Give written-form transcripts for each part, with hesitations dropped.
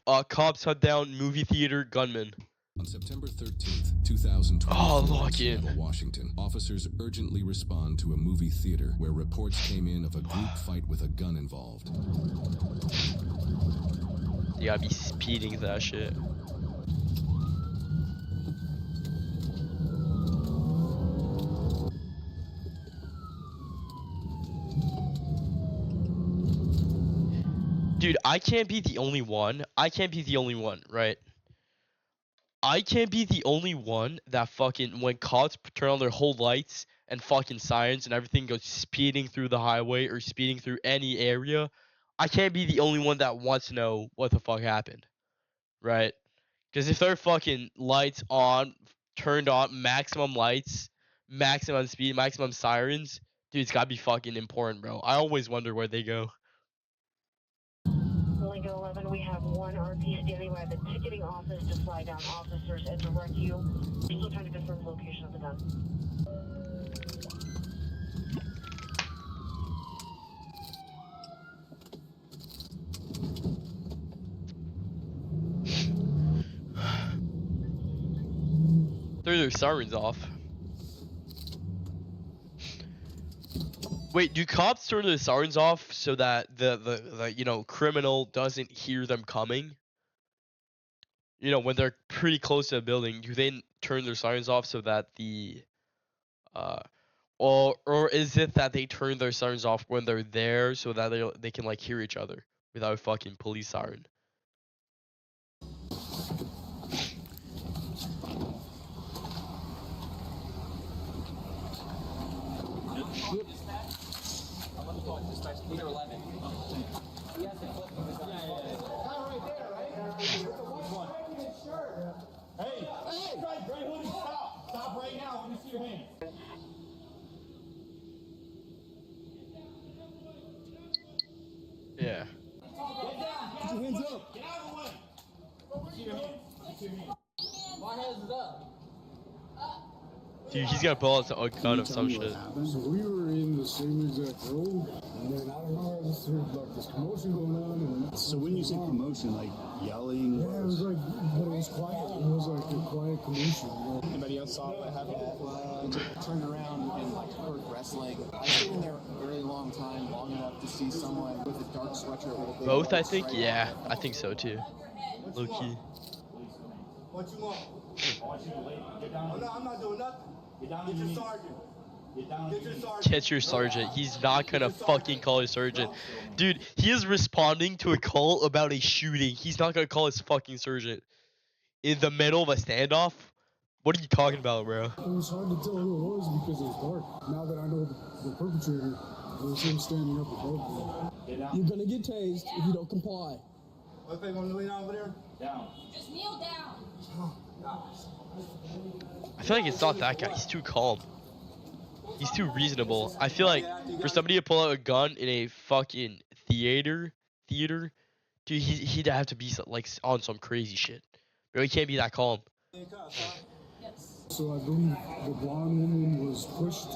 Cops hunt down movie theater gunman. On September 13th, 2024 in Seattle, Washington, officers urgently respond to a movie theater where reports came in of a group fight with a gun involved. You gotta be speeding that shit. Dude, I can't be the only one. I can't be the only one, right? I can't be the only one that fucking, when cops turn on their whole lights and fucking sirens and everything goes speeding through the highway or speeding through any area, I can't be the only one that wants to know what the fuck happened, right? Because if their fucking lights on, turned on, maximum lights, maximum speed, maximum sirens, dude, it's gotta be fucking important, bro. I always wonder where they go. Lincoln 11, we have one RP standing by the ticketing office to flag down officers and direct you. We're still trying to confirm the location of the gun. Throw their sirens off. Wait, do cops turn their sirens off so that the you know, criminal doesn't hear them coming? You know, when they're pretty close to a building, do they turn their sirens off so that the or is it that they turn their sirens off when they're there so that they can like hear each other without a fucking police siren? Either 11. He has the clip of his gun. Right there, right? Hey, Gray Hoodie, stop! Stop right now. Let me see your hand. Yeah. Get down! Put your hands up! Get out of the way! See your hand. See your hand. My hands is up. Dude, he's gonna pull out a gun of some shit. So we were in the same exact road, and then I don't know, I just heard like this commotion going on. And so when you say commotion, like yelling? Yeah, it was like, but it was quiet. It was like a quiet commotion. You know? Anybody else saw what happened? Turned around and like heard wrestling. I stayed in there a very long time, long enough to see someone with a dark sweatshirt with a big Both, I think? Yeah, I think so too. Low key. What you want? I want you to wait. Get down. Oh, no, I'm not doing nothing. Get down. Get your sergeant. Get down. Get your sergeant. Get your sergeant. He's not gonna fucking call his sergeant. Dude, he is responding to a call about a shooting. He's not gonna call his fucking sergeant in the middle of a standoff. What are you talking about, bro? It was hard to tell who it was because it was dark. Now that I know the perpetrator, it was him standing up above me. You're gonna get tased if you don't comply. What they want to lean over there? Down. Just kneel down. I feel like it's not that guy. He's too calm. He's too reasonable. I feel like for somebody to pull out a gun in a fucking theater, dude, he'd have to be like on some crazy shit. Bro, he can't be that calm. So I believe the blonde woman was pushed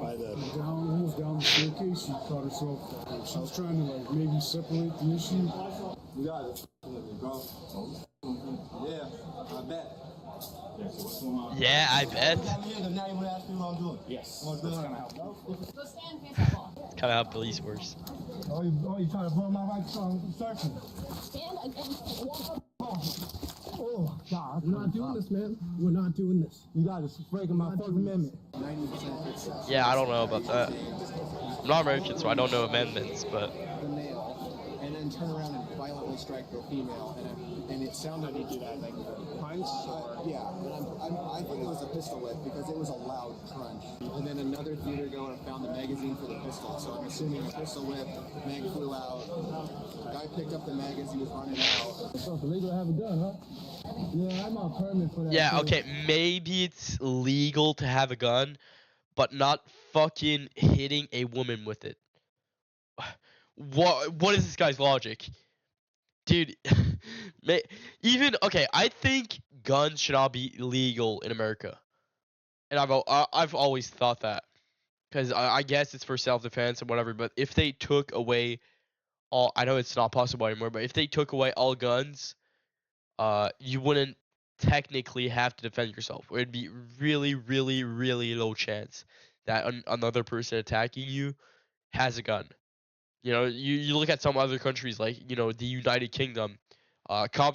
By the down, almost down the staircase. She caught herself. She was trying to like maybe separate the issue. You got it, bro. Yeah, I bet. Yeah, I bet. Now you want to ask me what I'm doing? yes, What's that's going kind on? of how. Go stand face up on. Kind of how police works. Oh, you trying to blow my rights on searching? Stand against the wall. Oh, God. We're not doing this, man. We're not doing this. You got to breaking my First Amendment. 90% Yeah, I don't know about that. I'm not American, so I don't know amendments, but the male, and then turn around and violently strike the female, and it sounded like you do that, like punch. Yeah, but I think it was a pistol whip because it was a loud crunch. And then another theater goer found the magazine for the pistol, so I'm assuming a pistol whip. Mag flew out. Guy picked up the magazine, was running out. It's illegal to have a gun, huh? Yeah, I'm on permit for that. yeah, okay, maybe it's legal to have a gun, but not fucking hitting a woman with it. What is this guy's logic? Dude, even, okay, I think guns should not be legal in America. And I've always thought that. Because I guess it's for self-defense and whatever, but if they took away all, I know it's not possible anymore, but if they took away all guns, you wouldn't technically have to defend yourself. It'd be really, really, really low chance that another person attacking you has a gun. You know, you look at some other countries like, you know, the United Kingdom.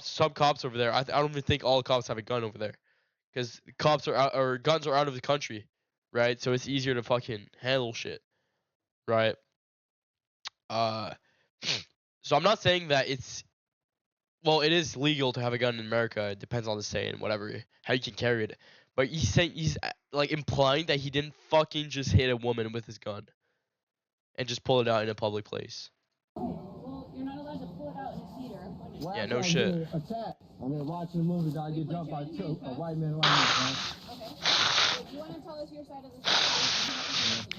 Some cops over there. I don't even think all cops have a gun over there, because cops are out, or guns are out of the country, right? So it's easier to fucking handle shit, right? Uh, so I'm not saying that it's, well, it is legal to have a gun in America. It depends on the state and whatever, how you can carry it. But he's like implying that he didn't fucking just hit a woman with his gun and just pull it out in a public place. Well, you're not allowed to pull it out in a theater. Yeah, no shit. Attacked. I'm here watching a movie. I get jumped by a white man like me. Okay. Do you want to tell us your side of the story?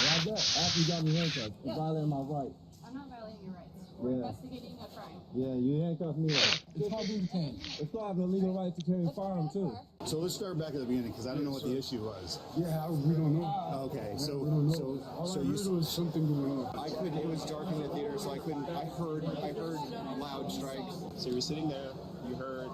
Like that. After you got me handcuffed, you're violating my right. I'm not violating your rights. We're investigating a crime. Yeah, you handcuffed me. It's called detain. It's still have a legal right to carry a firearm too. So let's start back at the beginning because I don't know what the issue was. Yeah, we don't know. Okay, We so don't know. All I you heard was something going on. I couldn't. It was dark in the theater, so I couldn't. I heard loud strikes. so you're sitting there, you heard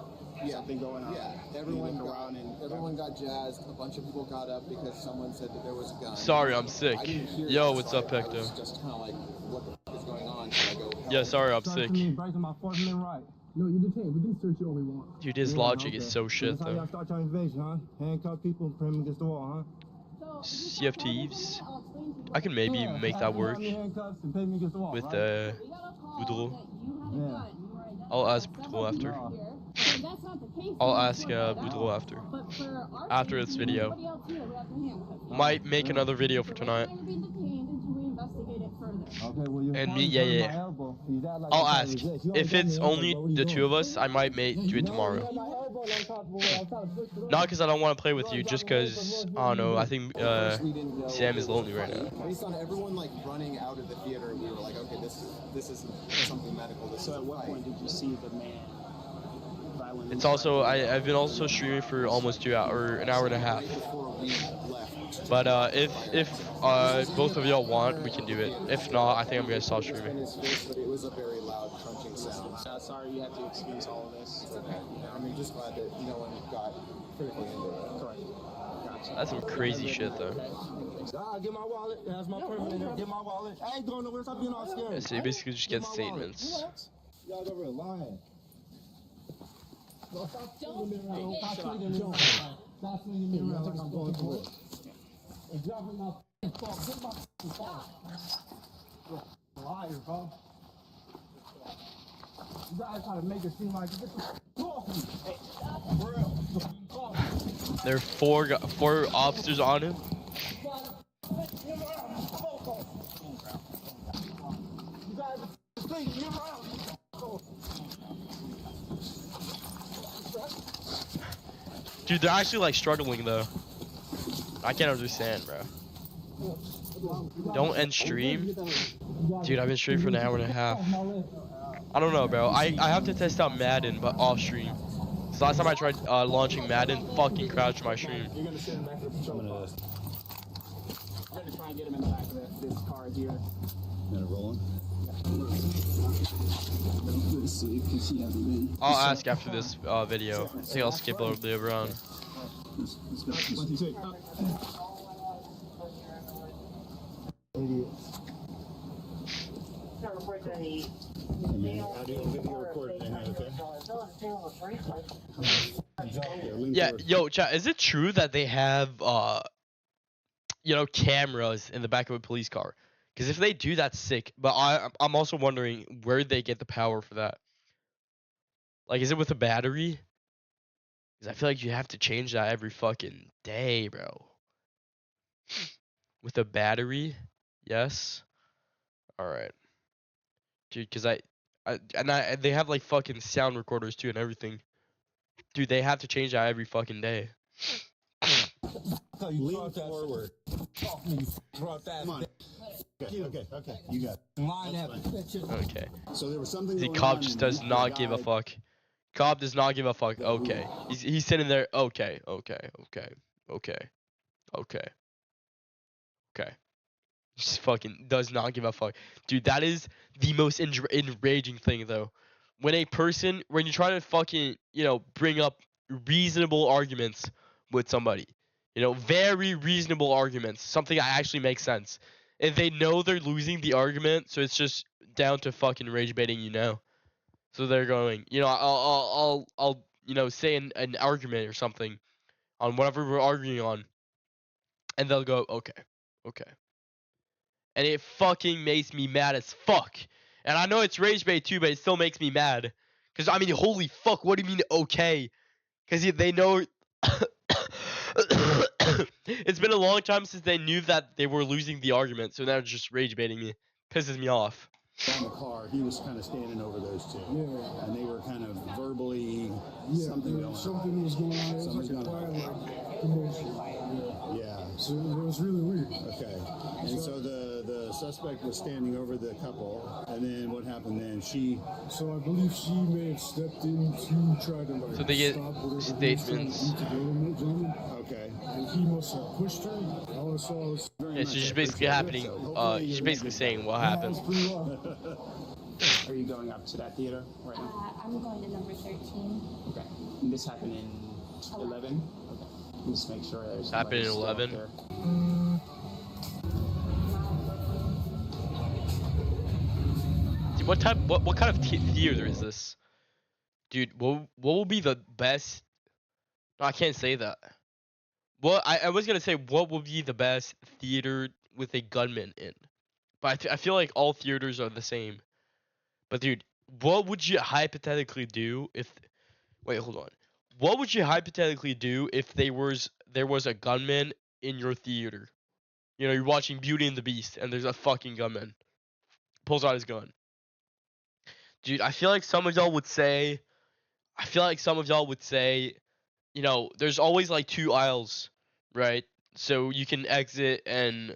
something going on. Yeah, everyone got jazzed. A bunch of people got up because someone said that there was a gun. Sorry, I'm sick. I didn't hear Yo, it, what's so up, I Hector? was just kind of like, what the f is going on? So I go, Yeah, sorry, I'm sick. Breaking my Fourth Amendment right. No, you're detained. We didn't search you all we want. Dude, his logic is so shit, That's how y'all though. start your invasion, huh? Handcuff people and put them against the wall, huh? CFTs? I can maybe make that work with Boudreaux. Yeah. I'll ask Boudreaux after. I'll ask Boudreaux after. After this video. Might make another video for tonight. Okay, well, And me, yeah. I'll ask. If it's only the two of us, I might do it tomorrow. Not because I don't want to play with you, just because, I don't know, I think Sam is lonely right now. based on everyone like running out of the theater, we were like, okay, this isn't something medical. This So at what point did you see the man violently? It's also, I've been also streaming for almost 2 hours, an hour and a half. before we left. But if both of y'all want, we can do it. If not, I think I'm gonna stop In streaming. his face, but it was a very loud crunching sound. Sorry you had to experience all of this. It's okay. I mean, just glad that no one got critically injured. Correct. Gotcha. That's some crazy shit, though. Get my wallet. That's my permit in there. Get my wallet. I ain't going nowhere. Stop being all scared. Yeah, so you basically just get statements. Y'all over here lying. Stop swinging me around. Stop swinging me around like I'm going through it. And dropping my phone. Get my phone. Liar, bro. You guys try to make it seem like you get the off me. Hey, for real. There are four officers on him. You guys are thinking you're around. Dude, they're actually like struggling though. I can't understand, bro. Don't end stream. Dude, I've been streaming for an hour and a half. I don't know, bro. I have to test out Madden, but off stream. So last time I tried launching Madden, fucking crashed my stream. You're gonna sit in the back of the patrol car. We're gonna try and get him in the back of this car here. And rolling. I'll ask after this video. I think I'll skip over the round. Yeah, yo, chat, is it true that they have cameras in the back of a police car? Because if they do, that's sick. But I'm also wondering where they get the power for that. Like, is it with a battery? Because I feel like you have to change that every fucking day, bro. With a battery? Yes. All right. Dude, because they have like fucking sound recorders too and everything. Dude, they have to change that every fucking day. Lean forward. Come on. Okay. You got it. Okay. So there was something The going cop on just and does the not give a guy- fuck. Cop does not give a fuck. Okay. He's sitting there. Okay. Just fucking does not give a fuck. Dude, that is the most enraging thing, though. When you try to fucking, bring up reasonable arguments with somebody, very reasonable arguments, something that actually makes sense. And they know they're losing the argument, so it's just down to fucking rage baiting, So they're going, I'll say an argument or something on whatever we're arguing on, and they'll go, okay, okay. And it fucking makes me mad as fuck. And I know it's rage bait too, but it still makes me mad. Cause I mean, holy fuck, what do you mean okay? Cause they know it's been a long time since they knew that they were losing the argument, so now it's just rage baiting me. Pisses me off. On the car, he was kind of standing over those two. Yeah. And they were kind of verbally Something was going on. It was like a violent commotion. Yeah. So it was really weird. Okay. And so the suspect was standing over the couple, and then what happened then? So I believe she may have stepped in to try to So they get stop whatever statements. gentleman. Okay. And he must have pushed her. All I saw was Yeah, so she's basically happening. She's basically saying what happened. Are you going up to that theater right now? I'm going to number 13. Okay. And this happened in 11? Okay. Just make sure there's Happened in nobody still 11? up Dude, what kind of theater is this? Dude, what will be the best? No, I can't say that. Well, I was gonna say what would be the best theater with a gunman in, but I feel like all theaters are the same. But dude, what would you hypothetically do if? Wait, hold on. What would you hypothetically do if there was a gunman in your theater? You're watching Beauty and the Beast, and there's a fucking gunman. Pulls out his gun. Dude, I feel like some of y'all would say, there's always like 2 aisles, right? So you can exit and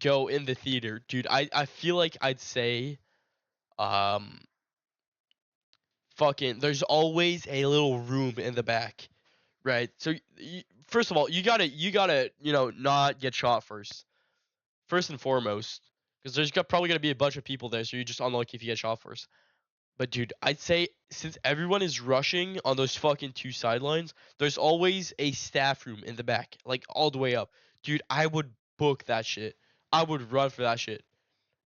go in the theater. Dude, I feel like I'd say fucking there's always a little room in the back, right? So first of all, you gotta not get shot first and foremost, because there's probably gonna be a bunch of people there, so you're just unlucky if you get shot first. But dude, I'd say since everyone is rushing on those fucking 2 sidelines, there's always a staff room in the back, like all the way up. Dude, I would book that shit. I would run for that shit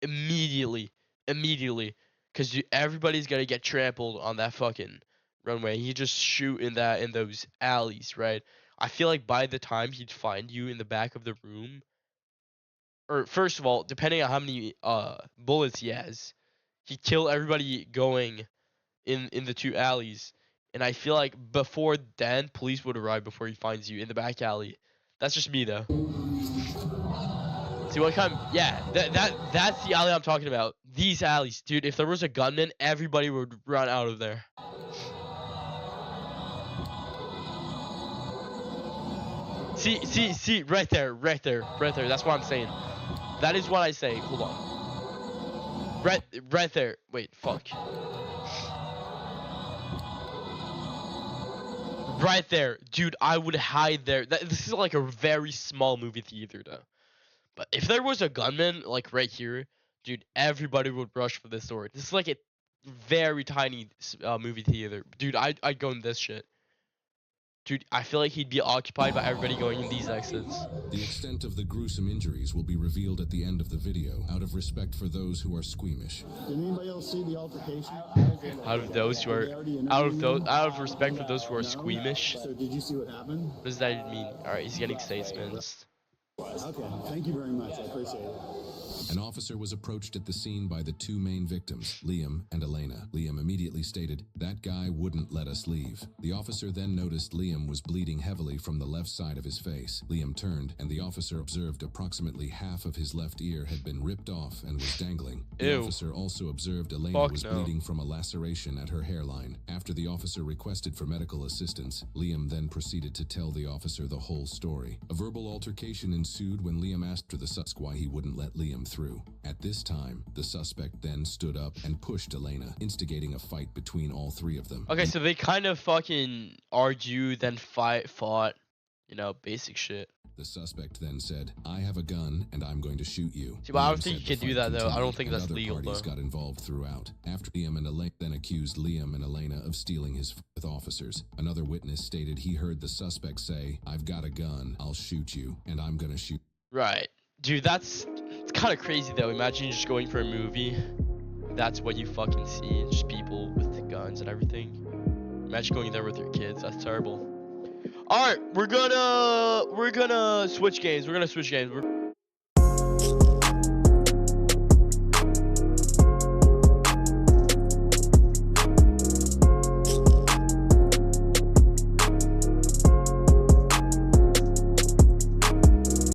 immediately, because everybody's gonna get trampled on that fucking runway. You just shoot in those alleys, right? I feel like by the time he'd find you in the back of the room, or first of all, depending on how many bullets he has, he'd kill everybody going in the 2 alleys. And I feel like before then, police would arrive before he finds you in the back alley. That's just me though. See what kind? Yeah, that's the alley I'm talking about. These alleys, dude. If there was a gunman, everybody would run out of there. See, right there. That's what I'm saying. That is what I say. Hold on. Right there. Wait, fuck. Right there, dude. I would hide there. This is like a very small movie theater, though. But if there was a gunman like right here, dude, everybody would rush for this door. This is like a very tiny movie theater, dude. I'd go in this shit. Dude, I feel like he'd be occupied by everybody going in these exits. The extent of the gruesome injuries will be revealed at the end of the video, out of respect for those who are squeamish. Did anybody else see the altercation? Out of respect for those who are squeamish. So did you see what happened? What does that mean? All right, he's getting statements. Okay, thank you very much. I appreciate it. An officer was approached at the scene by the 2 main victims, Liam and Elena. Liam immediately stated, "That guy wouldn't let us leave." The officer then noticed Liam was bleeding heavily from the left side of his face. Liam turned, and the officer observed approximately half of his left ear had been ripped off and was dangling. The Ew. officer also observed Elena was bleeding from a laceration at her hairline. After the officer requested for medical assistance, Liam then proceeded to tell the officer the whole story. A verbal altercation ensued when Liam asked for the suspect why he wouldn't let Liam through. At this time, the suspect then stood up and pushed Elena, instigating a fight between all 3 of them. Okay, so they kind of fucking argue, then fought, basic shit. The suspect then said, "I have a gun and I'm going to shoot you." See, but I don't Liam think said you can the do fight that, though. I don't continued, think and that's other legal, parties though. got involved throughout. After Liam and Elena then accused Liam and Elena of stealing his with officers. Another witness stated he heard the suspect say, "I've got a gun, I'll shoot you, and I'm gonna shoot." Right. Dude, it's kind of crazy, though. Imagine just going for a movie. That's what you fucking see. Just people with the guns and everything. Imagine going there with your kids. That's terrible. All right, we're gonna switch games. We're gonna switch games.